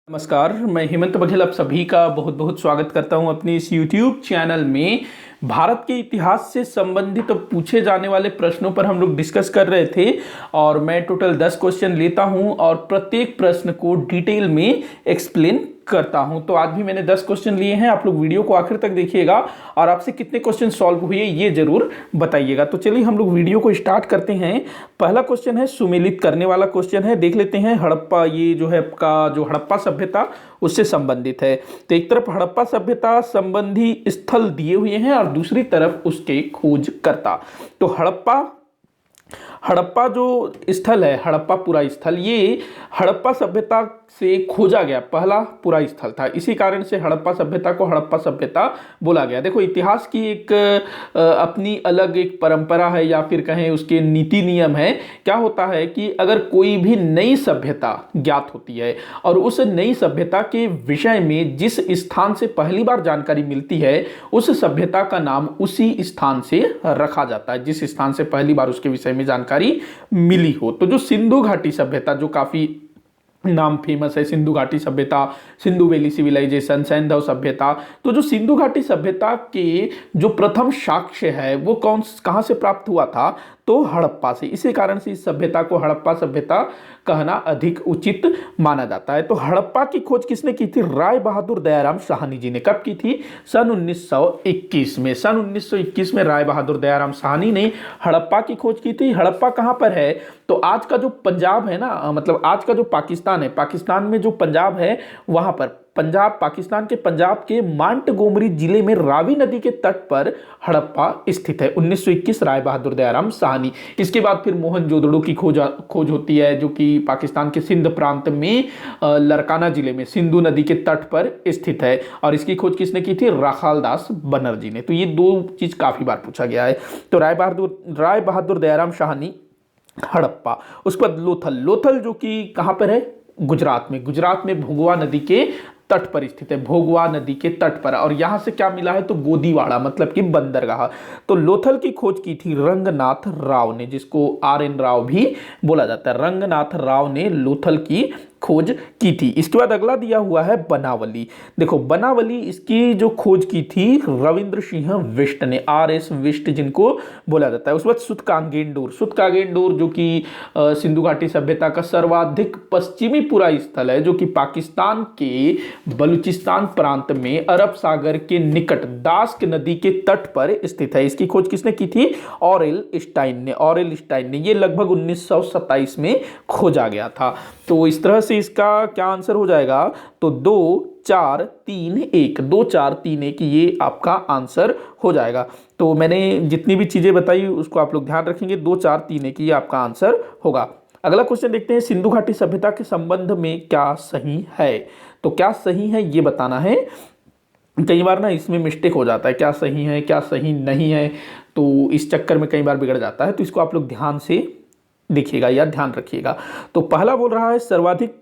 नमस्कार, मैं हेमंत बघेल आप सभी का बहुत बहुत स्वागत करता हूं अपनी इस YouTube चैनल में। भारत के इतिहास से संबंधित पूछे जाने वाले प्रश्नों पर हम लोग डिस्कस कर रहे थे और मैं टोटल 10 क्वेश्चन लेता हूं और प्रत्येक प्रश्न को डिटेल में एक्सप्लेन करता हूं। तो आज भी मैंने 10 क्वेश्चन लिए हैं। आप लोग वीडियो को आखिर तक देखिएगा और आपसे कितने क्वेश्चन सॉल्व हुए ये जरूर बताइएगा। तो चलिए हम लोग वीडियो को स्टार्ट करते हैं। पहला क्वेश्चन है सुमेलित करने वाला क्वेश्चन है, देख लेते हैं। हड़प्पा, ये जो है आपका जो हड़प्पा सभ्यता उससे संबंधित है। तो एक तरफ हड़प्पा सभ्यता संबंधी स्थल दिए हुए हैं और दूसरी तरफ उसके खोजकर्ता। तो हड़प्पा जो स्थल है, हड़प्पापुरा स्थल, ये हड़प्पा सभ्यता से खोजा गया पहला पुरा स्थल था। इसी कारण से हड़प्पा सभ्यता को हड़प्पा सभ्यता बोला गया। देखो, इतिहास की एक अपनी अलग एक परंपरा है या फिर कहें उसके नीति नियम है। क्या होता है कि अगर कोई भी नई सभ्यता ज्ञात होती है और उस नई सभ्यता के विषय में जिस स्थान से पहली बार जानकारी मिलती है, उस सभ्यता का नाम उसी स्थान से रखा जाता है जिस स्थान से पहली बार उसके विषय में जानकारी मिली हो। तो जो सिंधु घाटी सभ्यता, जो काफी नाम फेमस है, सिंधु घाटी सभ्यता, सिंधु वैली सिविलाइजेशन, सैंधव सभ्यता, तो जो सिंधु घाटी सभ्यता के जो प्रथम साक्ष्य है वो कहां से प्राप्त हुआ था? तो हड़प्पा से। इसी कारण से इस सभ्यता को हड़प्पा सभ्यता कहना अधिक उचित माना जाता है। तो हड़प्पा की खोज किसने की थी? राय बहादुर दयाराम साहनी जी ने। कब की थी? सन 1921 में। सन 1921 में राय बहादुर दयाराम साहनी ने हड़प्पा की खोज की थी। हड़प्पा कहां पर है? तो आज का जो पंजाब है ना, मतलब आज का जो पाकिस्तान है, पाकिस्तान में जो पंजाब है वहां पर, पंजाब, पाकिस्तान के पंजाब के मांटगोमरी जिले में रावी नदी के तट पर हड़प्पा स्थित है। 1921 राय बहादुर दयाराम साहनी। इसके बाद फिर मोहनजोदड़ो की खोज होती है, जो कि पाकिस्तान के सिंध प्रांत में लरकाना जिले में सिंधु नदी के तट पर स्थित है। और इसकी खोज किसने की थी? राखाल दास बनर्जी ने। तो ये दो चीज काफी बार पूछा गया है। तो राय बहादुर दयाराम साहनी, हड़प्पा। उस पर लोथल जो कि कहां पर है? गुजरात में। गुजरात में भोगवा नदी के तट पर स्थित है, भोगवा नदी के तट पर। और यहां से क्या मिला है? तो गोदीवाड़ा, मतलब कि बंदरगाह। तो लोथल की खोज की थी रंगनाथ राव ने, जिसको RN राव भी बोला जाता है। रंगनाथ राव ने लोथल की खोज की थी। इसके बाद अगला दिया हुआ है बनावली। देखो, बनावली, इसकी जो खोज की थी रविंद्र सिंह बिष्ट ने, RS बिष्ट जिनको बोला जाता है। उस बाद सुतकागेंडोर जो कि सिंधु घाटी सभ्यता का सर्वाधिक पश्चिमी पुरा स्थल है, जो कि पाकिस्तान के बलूचिस्तान प्रांत में अरब सागर के निकट दास्क नदी के तट पर स्थित है। इसकी खोज किसने की थी? ऑरेल स्टाइन ने। ये लगभग 1927 में खोजा गया था। तो इस तरह से इसका क्या आंसर हो जाएगा? तो 2 4 3 1 ये आपका आंसर हो जाएगा। तो मैंने जितनी भी चीजें बताई उसको आप लोग ध्यान रखेंगे। 2 4 3 1 ये आपका आंसर होगा। अगला क्वेश्चन देखते हैं, सिंधु घाटी सभ्यता के संबंध में क्या सही है? तो क्या सही है ये बताना है। कई बार ना इसमें मिस्टेक हो जाता है, क्या सही है क्या सही नहीं है, तो इस चक्कर में कई बार बिगड़ जाता है। तो इसको आप लोग ध्यान से देखिएगा या ध्यान रखिएगा। तो पहला बोल रहा है सर्वाधिक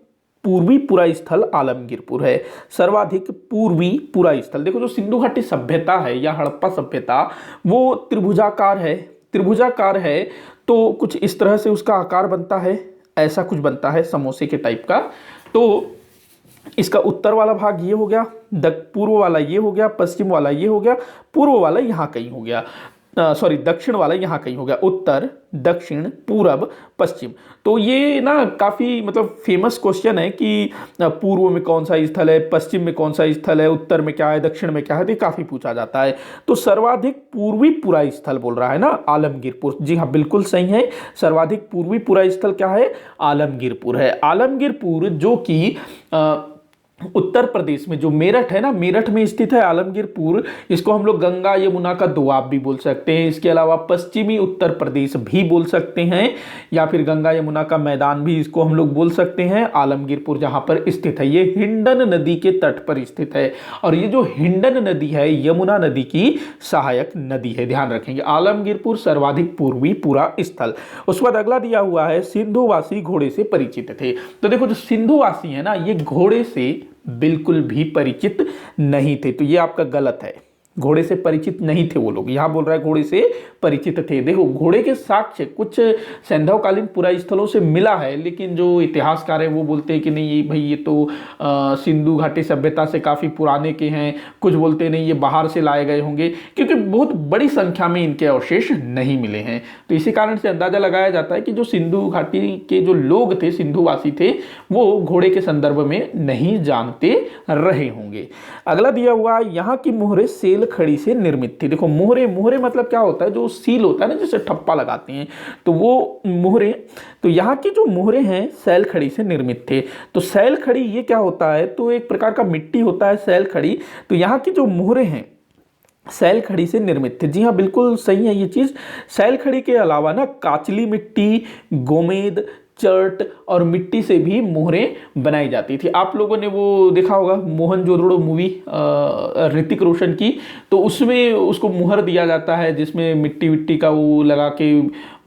पूर्वी पुरा स्थल आलमगीरपुर है। सर्वाधिक पूर्वी पुरा स्थल। देखो, जो सिंधु घाटी सभ्यता है या हड़प्पा सभ्यता, वो त्रिभुजाकार है। तो कुछ इस तरह से उसका आकार बनता है, ऐसा कुछ बनता है समोसे के टाइप का। तो इसका उत्तर वाला भाग ये हो गया, पूर्व वाला ये हो गया, पश्चिम वाला ये हो गया, पूर्व वाला यहां कहीं हो गया, दक्षिण वाला यहां कहीं हो गया। उत्तर, दक्षिण, पूरब, पश्चिम। तो ये ना काफी मतलब फेमस क्वेश्चन है कि पूर्व में कौन सा स्थल है, पश्चिम में कौन सा स्थल है, उत्तर में क्या है, दक्षिण में क्या है, तो काफी पूछा जाता है। तो सर्वाधिक पूर्वी पुरा स्थल बोल रहा है ना आलमगीरपुर। जी हाँ, बिल्कुल सही है। सर्वाधिक पूर्वी पुरा स्थल क्या है? आलमगीरपुर है। आलमगीरपुर जो कि उत्तर प्रदेश में, जो मेरठ है ना, मेरठ में स्थित है आलमगीरपुर। इसको हम लोग गंगा यमुना का दोआब भी बोल सकते हैं। इसके अलावा पश्चिमी उत्तर प्रदेश भी बोल सकते हैं, या फिर गंगा यमुना का मैदान भी इसको हम लोग बोल सकते हैं। आलमगीरपुर जहां पर स्थित है, ये हिंडन नदी के तट पर स्थित है। और ये जो हिंडन नदी है यमुना नदी की सहायक नदी है, ध्यान रखेंगे। आलमगीरपुर सर्वाधिक पूर्वी पुरा स्थल। उसके बाद अगला दिया हुआ है सिंधुवासी घोड़े से परिचित थे। तो देखो, जो सिंधुवासी है ना, ये घोड़े से बिल्कुल भी परिचित नहीं थे। तो ये आपका गलत है। घोड़े से परिचित नहीं थे वो लोग। यहाँ बोल रहा है घोड़े से परिचित थे। देखो घोड़े के साक्ष्य कुछ सैंधवकालीन पुरा स्थलों से मिला है, लेकिन जो इतिहासकार है वो बोलते हैं कि नहीं ये भाई ये तो सिंधु घाटी सभ्यता से काफ़ी पुराने के हैं। कुछ बोलते नहीं ये बाहर से लाए गए होंगे, क्योंकि बहुत बड़ी संख्या में इनके अवशेष नहीं मिले हैं। तो इसी कारण से अंदाजा लगाया जाता है कि जो सिंधु घाटी के जो लोग थे, सिंधुवासी थे, वो घोड़े के संदर्भ में नहीं जानते रहे होंगे। अगला दिया हुआ यहाँ की मोहरे सेल खड़ी से निर्मित थी। देखो मोहरे, मोहरे मतलब क्या होता है, जो सील होता है ना जिसे ठप्पा लगाते हैं, तो वो मोहरे, तो यहाँ की जो मोहरे हैं सैल खड़ी से निर्मित थे। तो सैल खड़ी ये क्या होता है, तो एक प्रकार का मिट्टी होता है सैल खड़ी। तो यहाँ की जो मोहरे हैं सैल खड़ी से निर्मित थे। जी हाँ बिल्कुल सही है ये चीज। सैल खड़ी के अलावा ना काचली मिट्टी, गोमेद, चर्ट और मिट्टी से भी मोहरें बनाई जाती थी। आप लोगों ने वो देखा होगा मोहनजोदड़ो मूवी ऋतिक रोशन की, तो उसमें उसको मुहर दिया जाता है जिसमें मिट्टी विट्टी का वो लगा के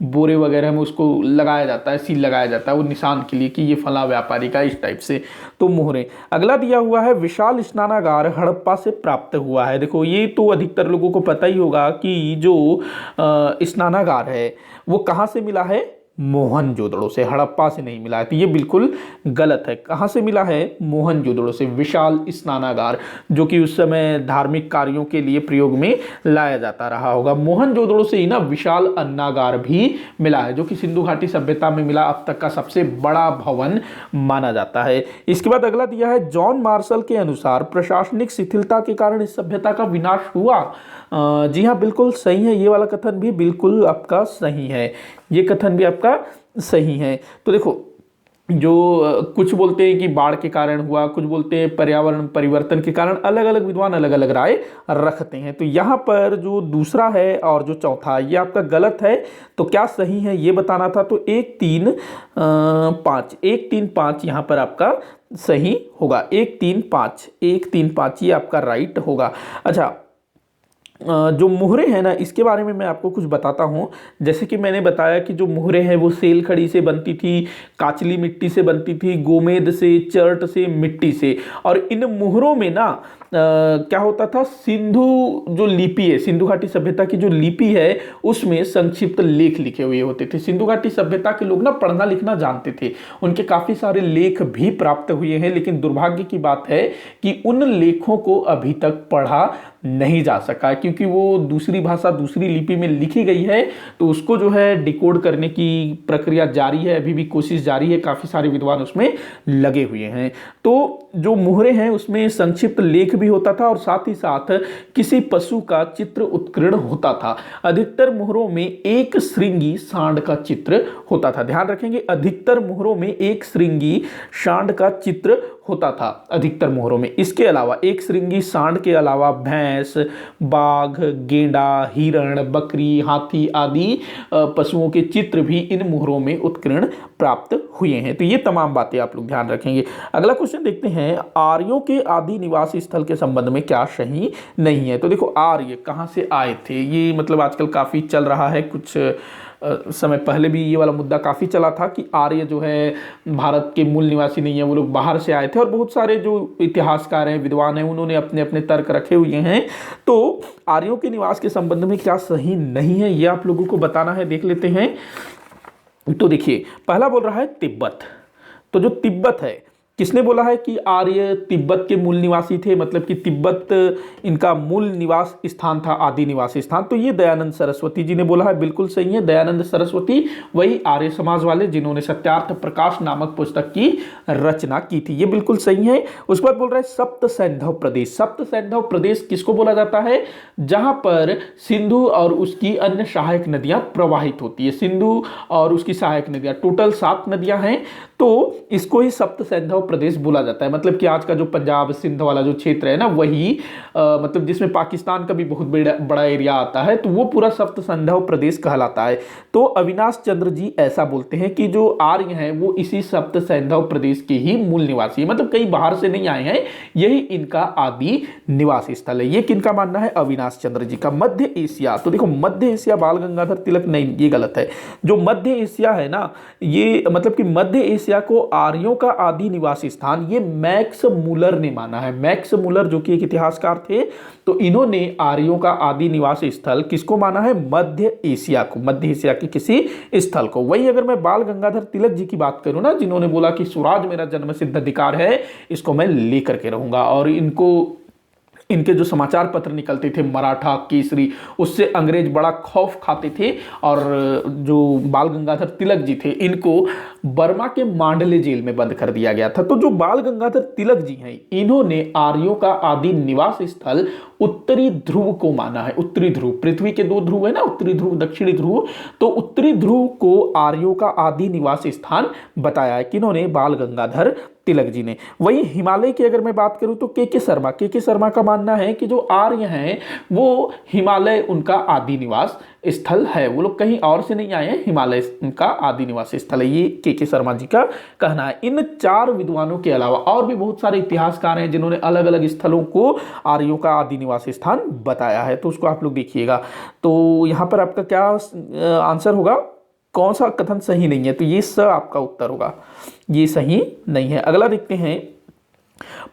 बोरे वगैरह में उसको लगाया जाता है, सील लगाया जाता है वो निशान के लिए कि ये फला व्यापारी का, इस टाइप से। तो मोहरे। अगला दिया हुआ है विशाल स्नानागार हड़प्पा से प्राप्त हुआ है। देखो ये तो अधिकतर लोगों को पता ही होगा कि जो स्नानागार है वो कहाँ से मिला है, मोहनजोदड़ो से, हड़प्पा से नहीं मिला है। तो ये बिल्कुल गलत है। कहाँ से मिला है, मोहनजोदड़ो से। विशाल स्नानागार जो कि उस समय धार्मिक कार्यों के लिए प्रयोग में लाया जाता रहा होगा। मोहनजोदड़ो से ही ना विशाल अन्नागार भी मिला है, जो कि सिंधु घाटी सभ्यता में मिला अब तक का सबसे बड़ा भवन माना जाता है। इसके बाद अगला दिया है जॉन मार्शल के अनुसार प्रशासनिक शिथिलता के कारण इस सभ्यता का विनाश हुआ। जी हाँ बिल्कुल सही है, ये वाला कथन भी बिल्कुल आपका सही है, ये कथन भी आपका सही है। तो देखो जो कुछ बोलते हैं कि बाढ़ के कारण हुआ, कुछ बोलते हैं पर्यावरण परिवर्तन के कारण, अलग अलग विद्वान अलग अलग राय रखते हैं। तो यहाँ पर जो दूसरा है और जो चौथा ये आपका गलत है। तो क्या सही है ये बताना था। तो 1 3 5 1 3 5 यहाँ पर आपका सही होगा। 1 3 5 1 3 5 ये आपका राइट होगा। अच्छा जो मोहरे हैं ना इसके बारे में मैं आपको कुछ बताता हूँ। जैसे कि मैंने बताया कि जो मोहरे हैं वो सेल खड़ी से बनती थी, काचली मिट्टी से बनती थी, गोमेद से, चर्ट से, मिट्टी से। और इन मोहरों में ना क्या होता था, सिंधु जो लिपि है, सिंधु घाटी सभ्यता की जो लिपि है उसमें संक्षिप्त लेख लिखे हुए होते थे। सिंधु घाटी सभ्यता के लोग ना पढ़ना लिखना जानते थे, उनके काफ़ी सारे लेख भी प्राप्त हुए हैं, लेकिन दुर्भाग्य की बात है कि उन लेखों को अभी तक पढ़ा नहीं जा सका, क्योंकि वो दूसरी भाषा दूसरी लिपि में लिखी गई है। तो उसको जो है डिकोड करने की प्रक्रिया जारी है, अभी भी कोशिश जारी है, काफ़ी सारे विद्वान उसमें लगे हुए हैं। तो जो मोहरे हैं उसमें संक्षिप्त लेख भी होता था और साथ ही साथ किसी पशु का चित्र उत्कीर्ण होता था। अधिकतर मोहरों में एक श्रृंगी सांड का चित्र होता था। ध्यान रखेंगे, अधिकतर मोहरों में एक श्रृंगी सांड का चित्र होता था अधिकतर मोहरों में। इसके अलावा एक श्रृंगी सांड के अलावा भैंस, बाघ, गेंडा, हिरण, बकरी, हाथी आदि पशुओं के चित्र भी इन मोहरों में उत्कीर्ण प्राप्त हुए हैं। तो ये तमाम बातें आप लोग ध्यान रखेंगे। अगला क्वेश्चन देखते हैं, आर्यों के आदि निवास स्थल के संबंध में क्या सही नहीं है। तो देखो आर्य कहाँ से आए थे, ये मतलब आजकल काफ़ी चल रहा है, कुछ समय पहले भी ये वाला मुद्दा काफ़ी चला था कि आर्य जो है भारत के मूल निवासी नहीं है, वो लोग बाहर से आए थे। और बहुत सारे जो इतिहासकार हैं, विद्वान हैं, उन्होंने अपने अपने तर्क रखे हुए हैं। तो आर्यों के निवास के संबंध में क्या सही नहीं है ये आप लोगों को बताना है, देख लेते हैं। तो देखिए पहला बोल रहा है तिब्बत। तो जो तिब्बत है, किसने बोला है कि आर्य तिब्बत के मूल निवासी थे, मतलब कि तिब्बत इनका मूल निवास स्थान था, आदि निवास स्थान। तो ये दयानंद सरस्वती जी ने बोला है, बिल्कुल सही है। दयानंद सरस्वती वही आर्य समाज वाले जिन्होंने सत्यार्थ प्रकाश नामक पुस्तक की रचना की थी, ये बिल्कुल सही है। उसके बाद बोल रहे हैं सप्त सैंधव प्रदेश। सप्त सैंधव प्रदेश किसको बोला जाता है, जहां पर सिंधु और उसकी अन्य सहायक नदियां प्रवाहित होती है। सिंधु और उसकी सहायक नदियां टोटल 7 नदियां हैं, तो इसको ही सप्त सैंधव प्रदेश बोला जाता है। मतलब कि आज का जो पंजाब सिंध वाला जो क्षेत्र है ना, वही मतलब जिसमें पाकिस्तान का भी बहुत बड़ा एरिया आता है, तो वो पूरा सप्त सैंधव प्रदेश कहलाता है। तो अविनाश चंद्र जी ऐसा बोलते हैं कि जो आर्य हैं वो इसी सप्त सैंधव प्रदेश के ही मूल निवासी है, मतलब कहीं बाहर से नहीं आए हैं, यही इनका आदि निवास स्थल है। ये किनका मानना है, अविनाश चंद्र जी का। मध्य एशिया, तो देखो मध्य एशिया बाल गंगाधर तिलक नहीं, ये गलत है। जो मध्य एशिया है ना, ये मतलब कि मध्य एशिया को आर्यों का आदि निवास स्थान ये मैक्स मुलर ने माना है। मैक्स मुलर जो कि एक इतिहासकार थे, तो इन्होंने आर्यों का आदि निवास स्थल किसको माना है? मध्य एशिया को, मध्य एशिया के किसी स्थल को। वही अगर मैं बाल गंगाधर तिलक जी की बात करूं ना, जिन्होंने बोला कि स्वराज मेरा जन्मसिद्ध अधिकार है, इसको मैं लेकर के रहूंगा, और इनके जो समाचार पत्र निकलते थे मराठा, केसरी, उससे अंग्रेज बड़ा खौफ खाते थे। और जो बाल गंगाधर तिलक जी थे, इनको बर्मा के मांडले जेल में बंद कर दिया गया था। तो जो बाल गंगाधर तिलक जी हैं, इन्होंने आर्यों का आदि निवास स्थल उत्तरी ध्रुव को माना है। उत्तरी ध्रुव, पृथ्वी के दो ध्रुव है ना, उत्तरी ध्रुव, दक्षिणी ध्रुव, तो उत्तरी ध्रुव को आर्यों का आदि निवास स्थान बताया है किन्होंने? बाल गंगाधर तिलक जी ने। वही हिमालय की अगर मैं बात करूं तो के शर्मा का मानना है कि जो आर्य हैं वो हिमालय उनका आदि निवास स्थल है, वो लोग कहीं और से नहीं आए हैं, हिमालय उनका आदि निवास स्थल है, ये के शर्मा जी का कहना है। इन 4 विद्वानों के अलावा और भी बहुत सारे इतिहासकार हैं जिन्होंने अलग अलग स्थलों को आर्यों का आदि निवास स्थान बताया है, तो उसको आप लोग देखिएगा। तो यहां पर आपका क्या आंसर होगा? कौन सा कथन सही नहीं है? तो ये स आपका उत्तर होगा, ये सही नहीं है। अगला देखते हैं,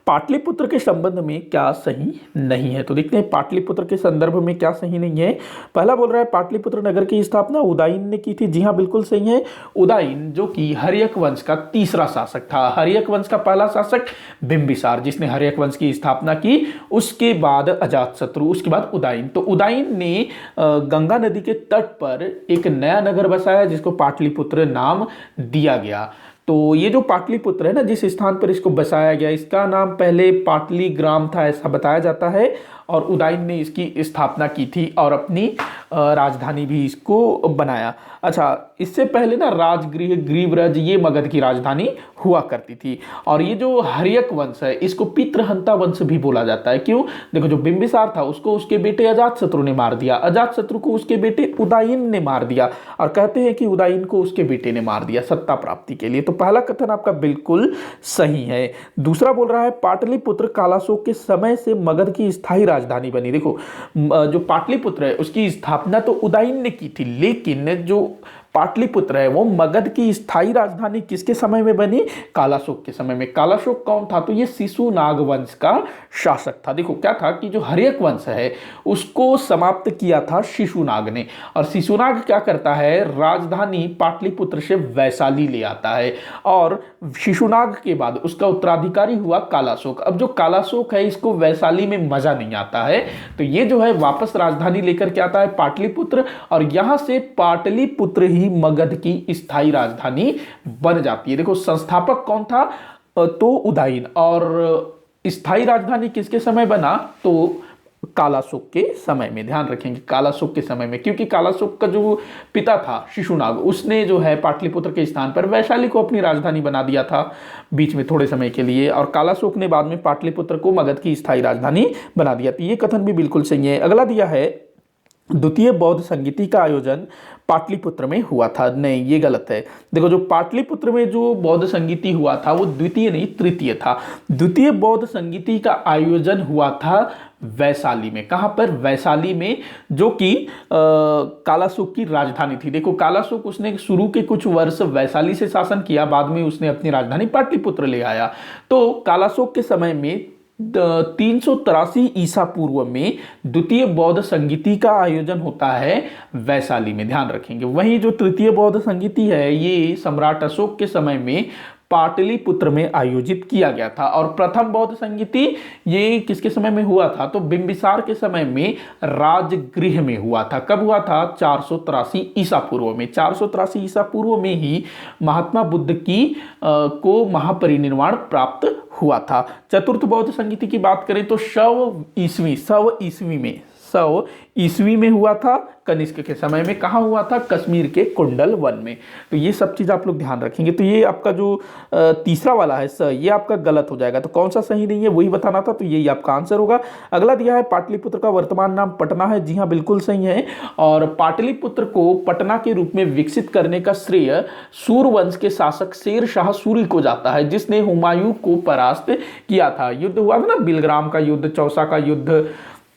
पाटलिपुत्र के संबंध में क्या सही नहीं है? तो देखते हैं पाटलिपुत्र के संदर्भ में क्या सही नहीं है। पहला बोल रहा है पाटलिपुत्र नगर की स्थापना उदयन ने की थी। जी हाँ, बिल्कुल सही है। उदयन जो कि हर्यक वंश का तीसरा शासक था। हर्यक वंश का पहला शासक बिंबिसार, जिसने हर्यक वंश की स्थापना की, उसके बाद अजातशत्रु, उसके बाद उदयन। तो उदयन ने गंगा नदी के तट पर एक नया नगर बसाया जिसको पाटलिपुत्र नाम दिया गया। तो ये जो पाटलिपुत्र है ना, जिस स्थान पर इसको बसाया गया, इसका नाम पहले पाटली ग्राम था ऐसा बताया जाता है, और उदयन ने इसकी स्थापना की थी और अपनी राजधानी भी इसको बनाया। अच्छा, इससे पहले ना राजगृह, ग्रीवराज, ये मगध की राजधानी हुआ करती थी। और ये जो हर्यक वंश है, इसको पितृहंता वंश भी बोला जाता है। क्यों? देखो, जो बिंबिसार था उसको उसके बेटे अजातशत्रु ने मार दिया, अजातशत्रु को उसके बेटे उदयन ने मार दिया, और कहते हैं कि उदयन को उसके बेटे ने मार दिया सत्ता प्राप्ति के लिए। तो पहला कथन आपका बिल्कुल सही है। दूसरा बोल रहा है पाटलिपुत्र कालाशोक के समय से मगध की स्थायी राजधानी बनी। देखो, जो पाटलिपुत्र है उसकी स्थापना तो उदयन ने की थी, लेकिन जो पाटलिपुत्र है वो मगध की स्थायी राजधानी किसके समय में बनी? कालाशोक के समय में। कालाशोक कौन था? तो ये शिशुनाग वंश का शासक था। देखो क्या था कि जो हर्यक वंश है उसको समाप्त किया था शिशुनाग ने, और शिशुनाग क्या करता है? राजधानी पाटलिपुत्र से वैशाली ले आता है, और शिशुनाग के बाद उसका उत्तराधिकारी हुआ कालाशोक। अब जो कालाशोक है इसको वैशाली में मजा नहीं आता है, तो ये जो है वापस राजधानी लेकर के आता है पाटलिपुत्र, और यहां से पाटलिपुत्र ही मगध की स्थायी राजधानी बन जाती है। देखो, संस्थापक कौन था? तो उदयन। और स्थायी राजधानी किसके समय बना? तो कालाशोक के समय में। ध्यान रखेंगे, कालाशोक के समय में, क्योंकि कालाशोक का जो पिता था शिशुनाग, उसने जो है पाटलिपुत्र के स्थान पर वैशाली को अपनी राजधानी बना दिया था बीच में थोड़े समय के लिए, और कालाशोक ने बाद में पाटलिपुत्र को मगध की स्थायी राजधानी बना दिया। तो ये कथन भी बिल्कुल सही है। अगला दिया है द्वितीय बौद्ध संगीति का आयोजन पाटलिपुत्र में हुआ था। नहीं, ये गलत है। देखो, जो पाटलिपुत्र में जो बौद्ध संगीति हुआ था वो द्वितीय नहीं तृतीय था। द्वितीय बौद्ध संगीति का आयोजन हुआ था वैशाली में। कहां पर? वैशाली में, जो कि कालाशोक की राजधानी थी। देखो, कालाशोक उसने शुरू के कुछ वर्ष वैशाली से शासन किया, बाद में उसने अपनी राजधानी पाटलिपुत्र ले आया। तो कालाशोक के समय में 383 ईसा पूर्व में द्वितीय बौद्ध संगीति का आयोजन होता है वैशाली में। ध्यान रखेंगे। वहीं जो तृतीय बौद्ध संगीति है ये सम्राट अशोक के समय में पाटलिपुत्र में आयोजित किया गया था। और प्रथम बौद्ध संगीति ये किसके समय में हुआ था? तो बिंबिसार के समय में राजगृह में हुआ था। कब हुआ था? 483 ईसा पूर्व में। 483 ईसा पूर्व में ही महात्मा बुद्ध की को महापरिनिर्वाण प्राप्त हुआ था। चतुर्थ बौद्ध संगीति की बात करें तो शव ईस्वी में हुआ था, कनिष्क के समय में। कहाँ हुआ था? कश्मीर के कुंडल वन में। तो ये सब चीज आप लोग ध्यान रखेंगे। तो ये आपका जो तीसरा वाला है ये आपका गलत हो जाएगा। तो कौन सा सही नहीं है वही बताना था, तो यही आपका आंसर होगा। अगला दिया है पाटलिपुत्र का वर्तमान नाम पटना है। जी हाँ, बिल्कुल सही है। और पाटलिपुत्र को पटना के रूप में विकसित करने का श्रेय सूर्यवंश के शासक शेर शाह सूरी को जाता है, जिसने हुमायूं को परास्त किया था। युद्ध हुआ था ना, बिलग्राम का युद्ध, चौसा का युद्ध,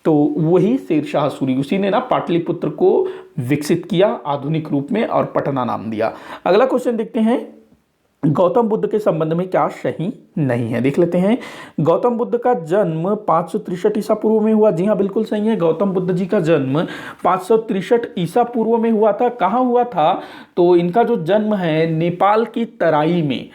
तो वही शेर शाह सूरी, उसी ने ना पाटलिपुत्र को विकसित किया आधुनिक रूप में और पटना नाम दिया। अगला क्वेश्चन देखते हैं, गौतम बुद्ध के संबंध में क्या सही नहीं है, देख लेते हैं। गौतम बुद्ध का जन्म 563 ईसा पूर्व में हुआ। जी हाँ, बिल्कुल सही है। गौतम बुद्ध जी का जन्म 563 ईसा पूर्व में हुआ था। कहाँ हुआ था? तो इनका जो जन्म है नेपाल की तराई में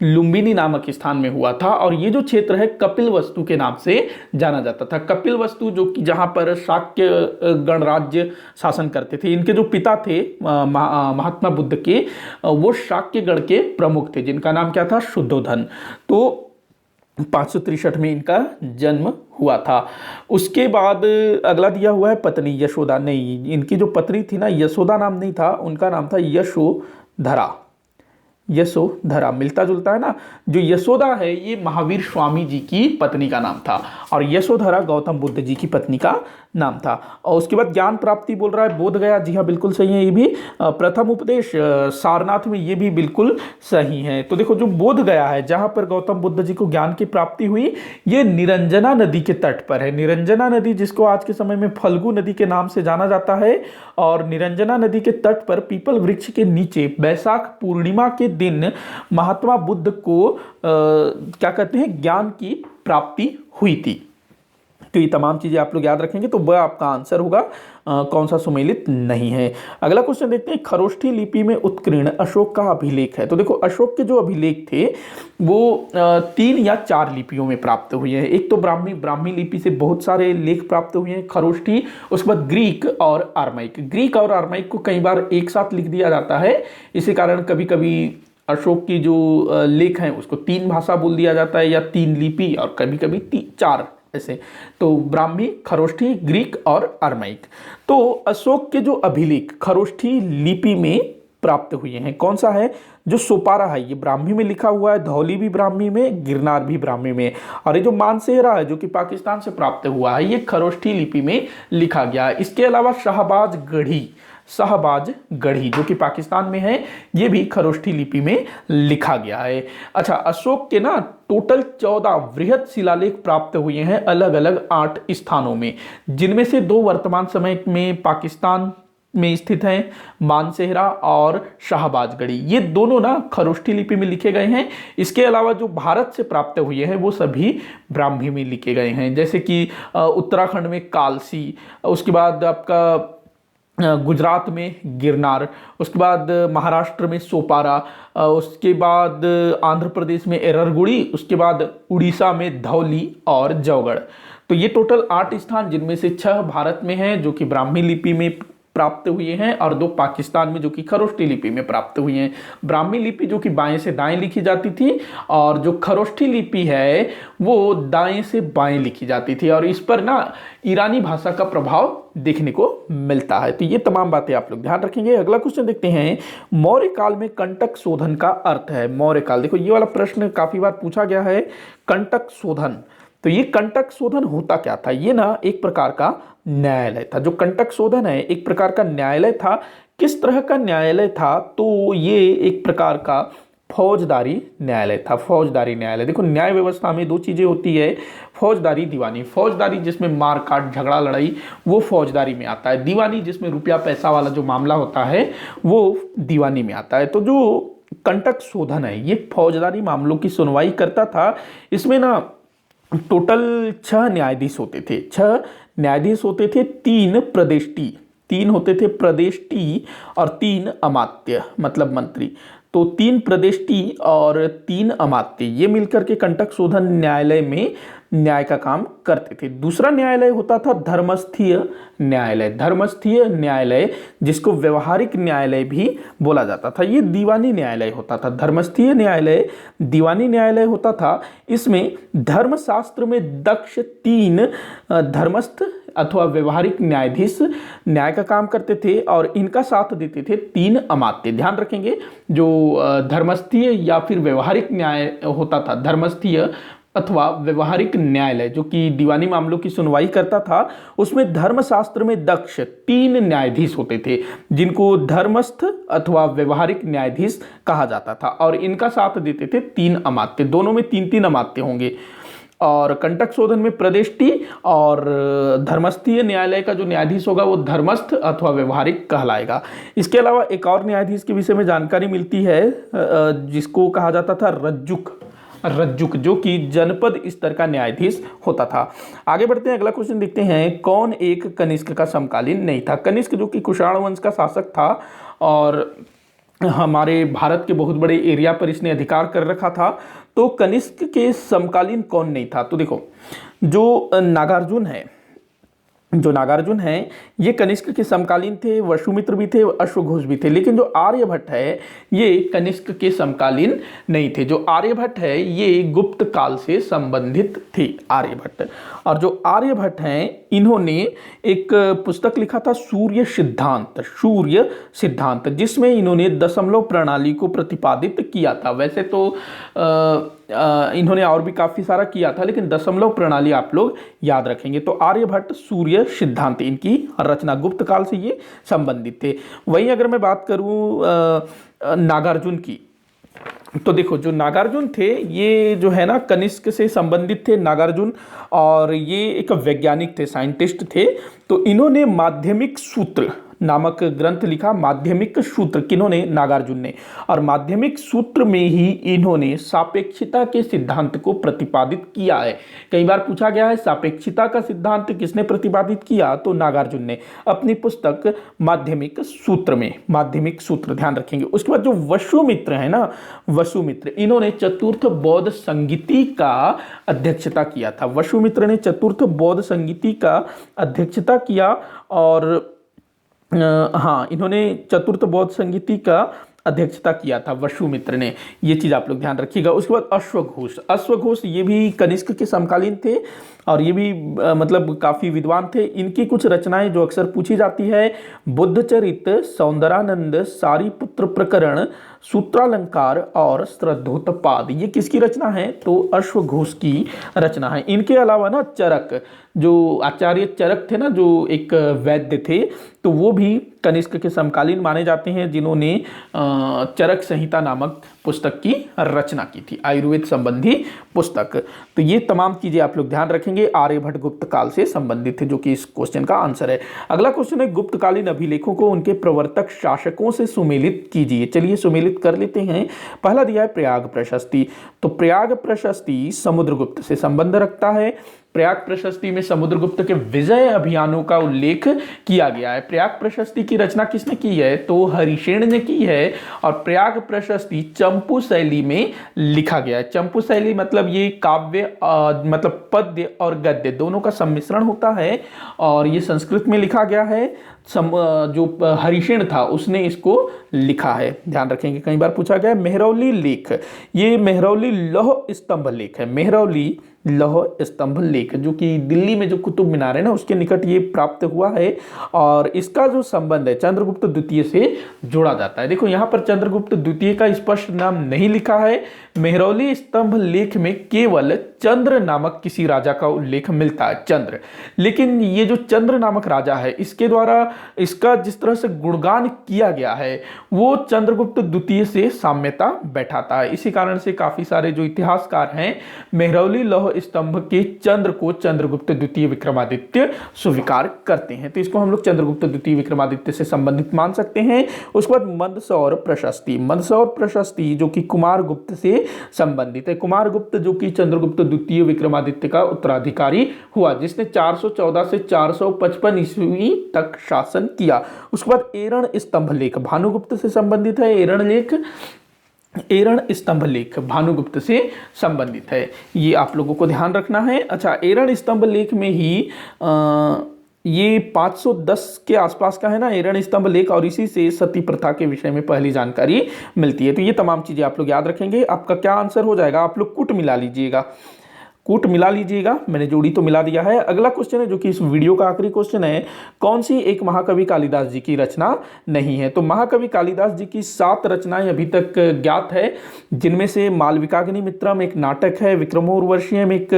लुम्बिनी नामक स्थान में हुआ था। और ये जो क्षेत्र है कपिलवस्तु के नाम से जाना जाता था। कपिलवस्तु जो कि जहाँ पर शाक्य गणराज्य शासन करते थे। इनके जो पिता थे महात्मा बुद्ध के, वो शाक्य गण के प्रमुख थे, जिनका नाम क्या था? शुद्धोधन। तो 563 में इनका जन्म हुआ था। उसके बाद अगला दिया हुआ है पत्नी यशोदा। नहीं, इनकी जो पत्नी थी ना, यशोदा नाम नहीं था, उनका नाम था यशोधरा। यशोधरा मिलता जुलता है ना। जो यशोदा है ये महावीर स्वामी जी की पत्नी का नाम था, और यशोधरा गौतम बुद्ध जी की पत्नी का नाम था। और उसके बाद ज्ञान प्राप्ति बोल रहा है बोध गया। जी हाँ, बिल्कुल सही है। ये भी प्रथम उपदेश सारनाथ में, ये भी बिल्कुल सही है। तो देखो, जो बोध गया है जहां पर गौतम बुद्ध जी को ज्ञान की प्राप्ति हुई, ये निरंजना नदी के तट पर है। निरंजना नदी, जिसको आज के समय में फल्गु नदी के नाम से जाना जाता है। और निरंजना नदी के तट पर पीपल वृक्ष के नीचे वैशाख पूर्णिमा के दिन महात्मा बुद्ध को क्या कहते हैं, ज्ञान की प्राप्ति हुई थी। तो ये तमाम चीजें आप लोग याद रखेंगे, तो वह आपका आंसर होगा। कौन सा सुमेलित नहीं है। अगला क्वेश्चन देखते हैं। खरोष्ठी लिपि में उत्कीर्ण अशोक का अभिलेख है। तो देखो, अशोक के जो अभिलेख थे वो 3 या 4 लिपियों में प्राप्त हुए हैं। एक तो ब्राह्मी लिपि से बहुत सारे लेख प्राप्त हुए हैं, खरोष्ठी। उसके बाद ग्रीक और आर्माइक। ग्रीक और आर्माइक को कई बार एक साथ लिख दिया जाता है, इसी कारण कभी कभी अशोक की जो लेख हैं उसको 3 भाषा बोल दिया जाता है, या 3 लिपि, और कभी कभी 4 ऐसे। तो ब्राह्मी, खरोष्ठी, ग्रीक और आर्माइक। तो अशोक के जो अभिलेख खरोष्ठी लिपि में प्राप्त हुए हैं, कौन सा है? जो सोपारा है ये ब्राह्मी में लिखा हुआ है, धौली भी ब्राह्मी में, गिरनार भी ब्राह्मी में। और ये जो मानसेहरा है जो कि पाकिस्तान से प्राप्त हुआ है, ये खरोष्ठी लिपि में लिखा गया है। इसके अलावा शाहबाज गढ़ी जो कि पाकिस्तान में है, ये भी खरोष्ठी लिपि में लिखा गया है। अच्छा, अशोक के ना टोटल 14 वृहत शिलालेख प्राप्त हुए हैं अलग अलग 8 स्थानों में, जिनमें से 2 वर्तमान समय में पाकिस्तान में स्थित हैं, मानसेहरा और शाहबाज गढ़ी। ये दोनों ना खरोष्ठी लिपि में लिखे गए हैं। इसके अलावा जो भारत से प्राप्त हुए हैं वो सभी ब्राह्मी में लिखे गए हैं, जैसे कि उत्तराखंड में कालसी, उसके बाद आपका गुजरात में गिरनार, उसके बाद महाराष्ट्र में सोपारा, उसके बाद आंध्र प्रदेश में एररगुड़ी, उसके बाद उड़ीसा में धौली और जौगढ़। तो ये टोटल 8 स्थान, जिनमें से 6 भारत में हैं जो कि ब्राह्मी लिपि में प्राप्त हुए हैं, और 2 पाकिस्तान में जो कि खरोष्ठी लिपि में प्राप्त हुए हैं। ब्राह्मी लिपि जो कि बाएं से दाएं लिखी जाती थी, और जो खरोष्ठी लिपि है वो दाएं से बाएं लिखी जाती थी, और इस पर ना ईरानी भाषा का प्रभाव देखने को मिलता है। तो ये तमाम बातें आप लोग ध्यान रखेंगे। अगला क्वेश्चन देखते हैं। मौर्य काल में कंटक शोधन का अर्थ है। मौर्य काल, देखो ये वाला प्रश्न काफी बार पूछा गया है, कंटक शोधन। तो ये कंटक शोधन होता क्या था? ये ना एक प्रकार का न्यायालय था। जो कंटक शोधन है एक प्रकार का न्यायालय था। किस तरह का न्यायालय था? तो ये एक प्रकार का फौजदारी न्यायालय था। फौजदारी न्यायालय, देखो न्याय व्यवस्था में 2 चीजें होती है, फौजदारी, दीवानी। फौजदारी जिसमें मार काट, झगड़ा लड़ाई, वो फौजदारी में आता है। दीवानी जिसमें रुपया पैसा वाला जो मामला होता है वो दीवानी में आता है। तो जो कंटक शोधन है ये फौजदारी मामलों की सुनवाई करता था। इसमें ना टोटल 6 न्यायाधीश होते थे। 6 न्यायाधीश होते थे, 3 प्रदेष्टी, 3 होते थे प्रदेष्टी, और 3 अमात्य मतलब मंत्री। तो 3 प्रदेष्टी और 3 अमात्य ये मिलकर के कंटक शोधन न्यायालय में न्याय का काम करते थे। दूसरा न्यायालय होता था धर्मस्थीय न्यायालय। धर्मस्थीय न्यायालय जिसको व्यवहारिक न्यायालय भी बोला जाता था, ये दीवानी न्यायालय होता था। धर्मस्थीय न्यायालय दीवानी न्यायालय होता था। इसमें धर्मशास्त्र में दक्ष 3 धर्मस्थ अथवा व्यवहारिक न्यायाधीश न्याय का काम करते थे, और इनका साथ देते थे 3 अमात्य। ध्यान रखेंगे, जो धर्मस्थीय या फिर व्यवहारिक न्याय होता था, धर्मस्थीय अथवा व्यवहारिक न्यायालय जो कि दीवानी मामलों की सुनवाई करता था, उसमें धर्मशास्त्र में दक्ष 3 न्यायाधीश होते थे, जिनको धर्मस्थ अथवा व्यवहारिक न्यायाधीश कहा जाता था, और इनका साथ देते थे 3 अमात्य। दोनों में 3-3 अमात्य होंगे। और कंटक शोधन में प्रदेष्टि और धर्मस्थीय न्यायालय का जो न्यायाधीश होगा वो धर्मस्थ अथवा व्यवहारिक कहलाएगा। इसके अलावा एक और न्यायाधीश के विषय में जानकारी मिलती है जिसको कहा जाता था रज्जुक, जो कि जनपद स्तर का न्यायाधीश होता था। आगे बढ़ते हैं, अगला क्वेश्चन देखते हैं, कौन एक कनिष्क का समकालीन नहीं था? कनिष्क जो कि कुषाण वंश का शासक था और हमारे भारत के बहुत बड़े एरिया पर इसने अधिकार कर रखा था। तो कनिष्क के समकालीन कौन नहीं था? तो देखो, जो नागार्जुन है ये कनिष्क के समकालीन थे, वसुमित्र भी थे, अश्वघोष भी थे। लेकिन जो आर्यभट्ट है ये कनिष्क के समकालीन नहीं थे। जो आर्यभट्ट है ये गुप्त काल से संबंधित थे आर्यभट्ट। और जो आर्यभट्ट हैं इन्होंने एक पुस्तक लिखा था सूर्य सिद्धांत, जिसमें इन्होंने दशमलव प्रणाली को प्रतिपादित किया था। वैसे तो इन्होंने और भी काफी सारा किया था, लेकिन दशमलव प्रणाली आप लोग याद रखेंगे। तो आर्यभट्ट सूर्य सिद्धांत, इनकी रचना गुप्त काल से ये संबंधित थे। वहीं अगर मैं बात करूं नागार्जुन की, तो देखो जो नागार्जुन थे ये जो है ना कनिष्क से संबंधित थे नागार्जुन, और ये एक वैज्ञानिक थे, साइंटिस्ट थे। तो इन्होंने माध्यमिक सूत्र नामक ग्रंथ लिखा, माध्यमिक सूत्र, किन्होंने? नागार्जुन ने। और माध्यमिक सूत्र में ही इन्होंने सापेक्षिता के सिद्धांत को प्रतिपादित किया है। कई बार पूछा गया है सापेक्षिता का सिद्धांत किसने प्रतिपादित किया? तो नागार्जुन ने, अपनी पुस्तक माध्यमिक सूत्र में। माध्यमिक सूत्र ध्यान रखेंगे। उसके बाद जो वसुमित्र है ना, वसुमित्र, इन्होंने चतुर्थ बौद्ध संगीति का अध्यक्षता किया था। वसुमित्र ने चतुर्थ बौद्ध संगीति का अध्यक्षता किया और इन्होंने चतुर्थ बौद्ध संगीति का अध्यक्षता किया था वसुमित्र ने। ये चीज आप लोग ध्यान रखिएगा। उसके बाद अश्वघोष ये भी कनिष्क के समकालीन थे और ये भी मतलब काफी विद्वान थे। इनकी कुछ रचनाएं जो अक्सर पूछी जाती है, बुद्धचरित, सौंदरानंद, सारीपुत्र प्रकरण, सूत्रालंकार और श्रद्धोत्पाद, ये किसकी रचना है? तो अश्वघोष की रचना है। इनके अलावा ना चरक, जो आचार्य चरक थे ना, जो एक वैद्य थे, तो वो भी कनिष्क के समकालीन माने जाते हैं, जिन्होंने चरक संहिता नामक पुस्तक की रचना की थी, आयुर्वेद संबंधी पुस्तक। तो ये तमाम चीजें आप लोग ध्यान रखेंगे, आर्यभट्ट गुप्त काल से संबंधित थे, जो कि इस क्वेश्चन का आंसर है। अगला क्वेश्चन है, गुप्तकालीन अभिलेखों को उनके प्रवर्तक शासकों से सुमेलित कीजिए। चलिए सुमेलित कर लेते हैं। पहला दिया है प्रयाग प्रशस्ति। तो प्रयाग प्रशस्ति समुद्रगुप्त से संबंध रखता है। प्रयाग प्रशस्ति में समुद्रगुप्त के विजय अभियानों का उल्लेख किया गया है। प्रयाग प्रशस्ति की रचना किसने की है? तो हरिसेन ने की है। और प्रयाग प्रशस्ति चंपू शैली में लिखा गया है। चंपू शैली मतलब ये काव्य मतलब पद्य और गद्य दोनों का सम्मिश्रण होता है, और ये संस्कृत में लिखा गया है। जो हरिसेन था उसने इसको लिखा है, ध्यान रखेंगे। कई बार पूछा गया है। मेहरौली लेख, ये मेहरौली लौह स्तंभ लेख है। मेहरौली लौह स्तंभ लेख, जो कि दिल्ली में जो कुतुब मीनार है ना उसके निकट ये प्राप्त हुआ है, और इसका जो संबंध है चंद्रगुप्त द्वितीय से जोड़ा जाता है। देखो यहाँ पर चंद्रगुप्त द्वितीय का स्पष्ट नाम नहीं लिखा है। मेहरौली स्तंभ लेख में केवल चंद्र नामक किसी राजा का उल्लेख मिलता है, चंद्र। लेकिन ये जो चंद्र नामक राजा है, इसके द्वारा इसका जिस तरह से गुणगान किया गया है वो चंद्रगुप्त द्वितीय से साम्यता बैठाता है। इसी कारण से काफी सारे जो इतिहासकार हैं मेहरौली लौह स्तंभ के चंद्र को चंद्रगुप्त द्वितीय विक्रमादित्य स्वीकार करते हैं। तो इसको हम लोग चंद्रगुप्त द्वितीय विक्रमादित्य से संबंधित मान सकते हैं। उसके बाद मंदसौर प्रशस्ति, मंदसौर प्रशस्ति जो कि कुमारगुप्त से संबंधित है। कुमारगुप्त जो कि चंद्रगुप्त द्वितीय विक्रमादित्य का उत्तराधिकारी हुआ, जिसने 414 से 455 ईस्वी तक शासन किया। उसके बाद एरण स्तंभ लेख भानुगुप्त से संबंधित है। एरण स्तंभ लेख भानुगुप्त से संबंधित है, ये आप लोगों को ध्यान रखना है। अच्छा, एरण स्तंभ लेख में ही ये 510 के आसपास का है ना एरण स्तंभ लेख, और इसी से सती प्रथा के विषय में पहली जानकारी मिलती है। तो ये तमाम चीजें आप लोग याद रखेंगे। आपका क्या आंसर हो जाएगा? आप लोग कूट मिला लीजिएगा, कूट मिला लीजिएगा। मैंने जोड़ी तो मिला दिया है। अगला क्वेश्चन है जो कि इस वीडियो का आखिरी क्वेश्चन है, कौन सी एक महाकवि कालिदास जी की रचना नहीं है? तो महाकवि कालिदास जी की 7 रचनाएं अभी तक ज्ञात है, जिनमें से मालविकाग्निमित्रम एक नाटक है, विक्रमोर्वशीयम एक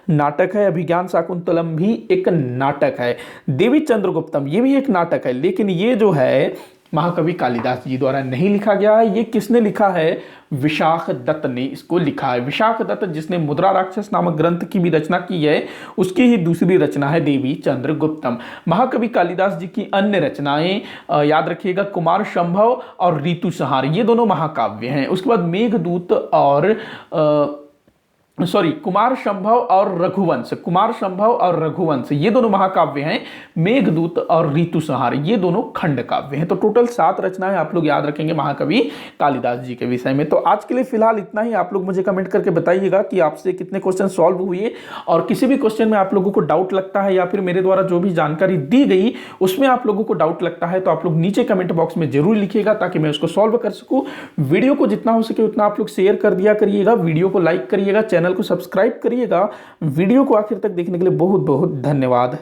नाटक है, अभिज्ञान शाकुंतलम भी एक नाटक है, देवी चंद्रगुप्तम ये भी एक नाटक है। लेकिन ये जो है महाकवि कालिदास जी द्वारा नहीं लिखा गया है। ये किसने लिखा है? विशाख दत्त ने इसको लिखा है। विशाख दत्त जिसने मुद्रा राक्षस नामक ग्रंथ की भी रचना की है, उसकी ही दूसरी रचना है देवी चंद्रगुप्तम। महाकवि कालिदास जी की अन्य रचनाएं याद रखिएगा, कुमार संभव और ऋतु संहार, ये दोनों महाकाव्य हैं। उसके बाद मेघदूत और कुमार संभव और रघुवंश, कुमार संभव और रघुवंश ये दोनों महाकाव्य हैं। मेघदूत और ऋतु संहार ये दोनों खंड काव्य हैं। तो टोटल 7 रचनाएं आप लोग याद रखेंगे महाकवि कालिदास जी के विषय में। तो आज के लिए फिलहाल इतना ही। आप लोग मुझे कमेंट करके बताइएगा कि आपसे कितने क्वेश्चन सॉल्व हुए, और किसी भी क्वेश्चन में आप लोगों को डाउट लगता है या फिर मेरे द्वारा जो भी जानकारी दी गई उसमें आप लोगों को डाउट लगता है तो आप लोग नीचे कमेंट बॉक्स में जरूर लिखिएगा ताकि मैं उसको सॉल्व कर सकूं। वीडियो को जितना हो सके उतना आप लोग शेयर कर दिया करिएगा, वीडियो को लाइक करिएगा, चैनल को सब्सक्राइब करिएगा। वीडियो को आखिर तक देखने के लिए बहुत बहुत धन्यवाद।